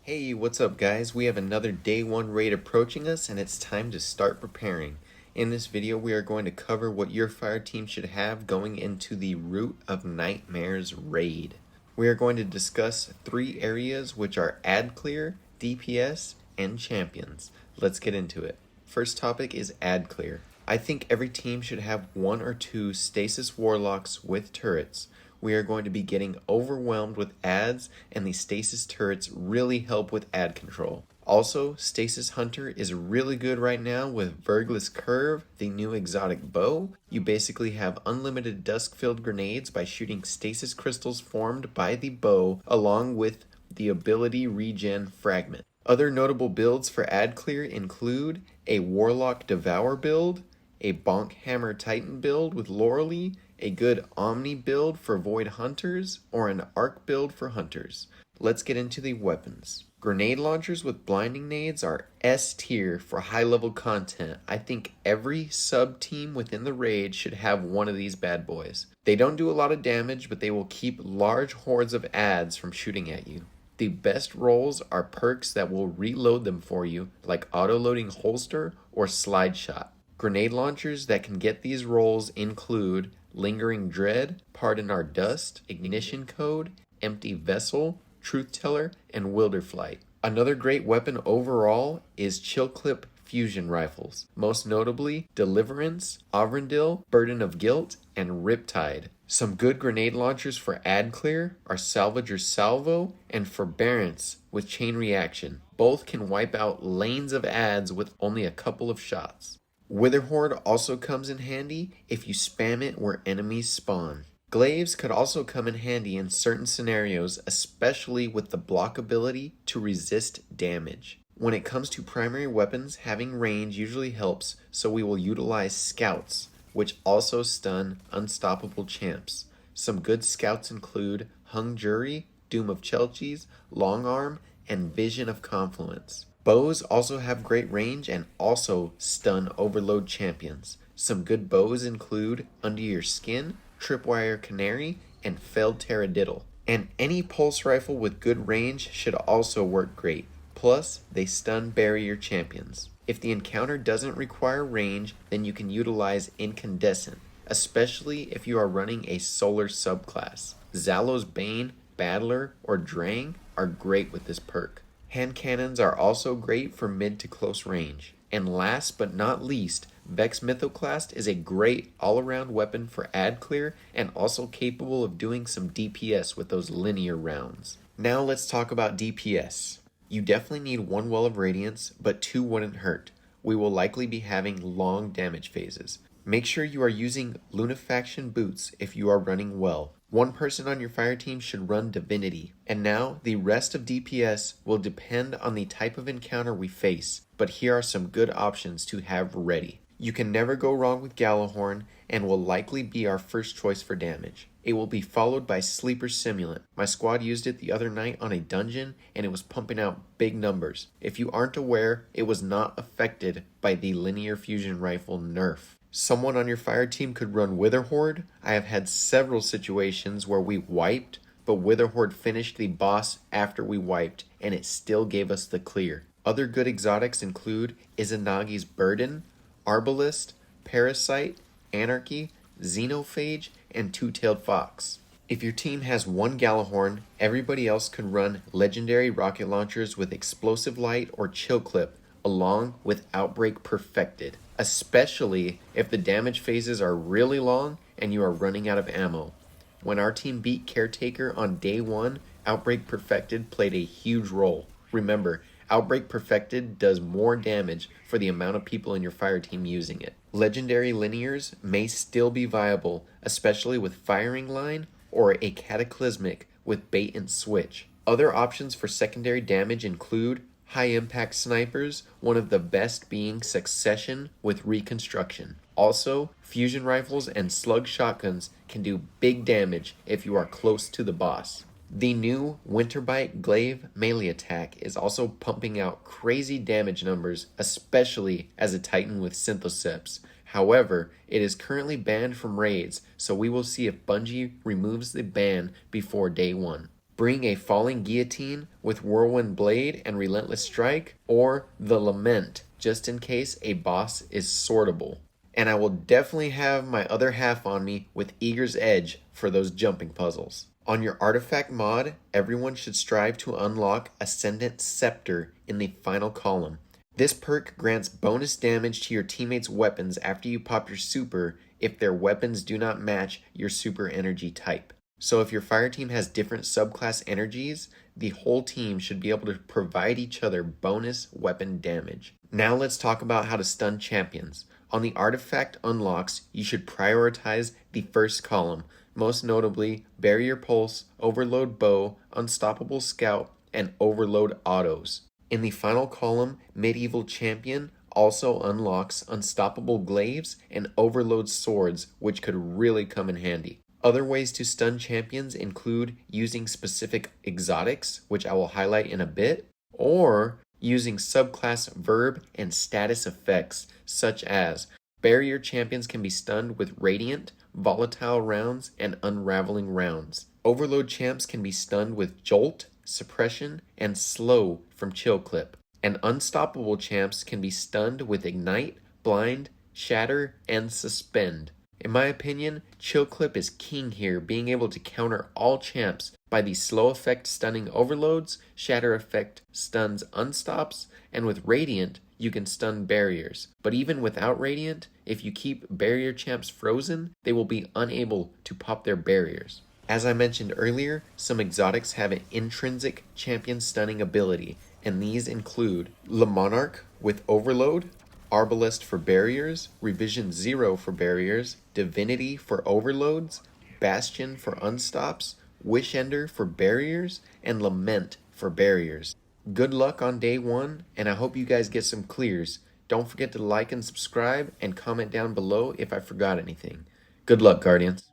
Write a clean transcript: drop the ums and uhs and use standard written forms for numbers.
Hey, what's up guys? We have another day 1 raid approaching us and it's time to start preparing. In this video we are going to cover what your fire team should have going into the Root of Nightmares raid. We are going to discuss 3 areas which are ad clear, DPS, and champions. Let's get into it. First topic is ad clear. I think every team should have 1 or 2 stasis warlocks with turrets. We are going to be getting overwhelmed with ads, and the stasis turrets really help with ad control. Also, Stasis Hunter is really good right now with Vergless Curve, the new exotic bow. You basically have unlimited dusk-filled grenades by shooting stasis crystals formed by the bow, along with the ability Regen Fragment. Other notable builds for ad clear include a Warlock Devour build, a Bonk Hammer Titan build with Lorelie, a good Omni build for Void Hunters, or an Arc build for Hunters. Let's get into the weapons. Grenade launchers with blinding nades are S tier for high level content. I think every sub team within the raid should have one of these bad boys. They don't do a lot of damage, but they will keep large hordes of ads from shooting at you. The best rolls are perks that will reload them for you, like auto-loading holster or slide shot. Grenade launchers that can get these rolls include Lingering Dread, Pardon Our Dust, Ignition Code, Empty Vessel, Truth Teller, and Wilderflight. Another great weapon overall is Chill Clip fusion rifles, most notably Deliverance, Avrendil, Burden of Guilt, and Riptide. Some good grenade launchers for ad clear are Salvager Salvo and Forbearance with Chain Reaction. Both can wipe out lanes of ads with only a couple of shots. Witherhoard also comes in handy if you spam it where enemies spawn. Glaives could also come in handy in certain scenarios, especially with the block ability to resist damage. When it comes to primary weapons, having range usually helps, so we will utilize Scouts, which also stun unstoppable champs. Some good Scouts include Hung Jury, Doom of Chelches, Long Arm, and Vision of Confluence. Bows also have great range and also stun overload champions. Some good bows include Under Your Skin, Tripwire Canary, and Felled Taradiddle. And any pulse rifle with good range should also work great. Plus, they stun barrier champions. If the encounter doesn't require range, then you can utilize Incandescent, especially if you are running a solar subclass. Zalo's Bane, Battler, or Drang are great with this perk. Hand cannons are also great for mid to close range. And last but not least, Vex Mythoclast is a great all-around weapon for ad clear and also capable of doing some DPS with those linear rounds. Now let's talk about DPS. You definitely need 1 Well of Radiance, but 2 wouldn't hurt. We will likely be having long damage phases. Make sure you are using Lunafaction boots if you are running well. 1 person on your fire team should run Divinity. And now, the rest of DPS will depend on the type of encounter we face, but here are some good options to have ready. You can never go wrong with Gjallarhorn and will likely be our first choice for damage. It will be followed by Sleeper Simulant. My squad used it the other night on a dungeon and it was pumping out big numbers. If you aren't aware, it was not affected by the linear fusion rifle nerf. Someone on your fire team could run Witherhoard. I have had several situations where we wiped, but Witherhoard finished the boss after we wiped, and it still gave us the clear. Other good exotics include Izanagi's Burden, Arbalist, Parasite, Anarchy, Xenophage, and Two-Tailed Fox. If your team has 1 Gjallarhorn, everybody else could run legendary rocket launchers with Explosive Light or Chill Clip, along with Outbreak Perfected, especially if the damage phases are really long and you are running out of ammo. When our team beat Caretaker on day 1, Outbreak Perfected played a huge role. Remember, Outbreak Perfected does more damage for the amount of people in your fire team using it. Legendary linears may still be viable, especially with Firing Line or a Cataclysmic with Bait and Switch. Other options for secondary damage include high impact snipers, one of the best being Succession with Reconstruction. Also, fusion rifles and slug shotguns can do big damage if you are close to the boss. The new Winterbite Glaive melee attack is also pumping out crazy damage numbers, especially as a Titan with Synthoceps. However, it is currently banned from raids, so we will see if Bungie removes the ban before day 1. Bring a Falling Guillotine with Whirlwind Blade and Relentless Strike, or the Lament, just in case a boss is sortable. And I will definitely have my other half on me with Eager's Edge for those jumping puzzles. On your artifact mod, everyone should strive to unlock Ascendant Scepter in the final column. This perk grants bonus damage to your teammates' weapons after you pop your super if their weapons do not match your super energy type. So if your fire team has different subclass energies, the whole team should be able to provide each other bonus weapon damage. Now let's talk about how to stun champions. On the artifact unlocks, you should prioritize the first column, most notably Barrier Pulse, Overload Bow, Unstoppable Scout, and Overload Autos. In the final column, Medieval Champion also unlocks Unstoppable Glaives and Overload Swords, which could really come in handy. Other ways to stun champions include using specific exotics, which I will highlight in a bit, or using subclass verb and status effects, such as barrier champions can be stunned with Radiant, Volatile Rounds, and Unraveling Rounds. Overload champs can be stunned with Jolt, Suppression, and Slow from Chill Clip. And Unstoppable champs can be stunned with Ignite, Blind, Shatter, and Suspend. In my opinion, Chill Clip is king here, being able to counter all champs by the slow effect stunning overloads, shatter effect stuns unstops, and with Radiant, you can stun barriers. But even without Radiant, if you keep barrier champs frozen, they will be unable to pop their barriers. As I mentioned earlier, some exotics have an intrinsic champion stunning ability, and these include Le Monarch with Overload, Arbalest for barriers, Revision 0 for barriers, Divinity for overloads, Bastion for unstops, Wishender for barriers, and Lament for barriers. Good luck on day 1, and I hope you guys get some clears. Don't forget to like and subscribe, and comment down below if I forgot anything. Good luck, Guardians.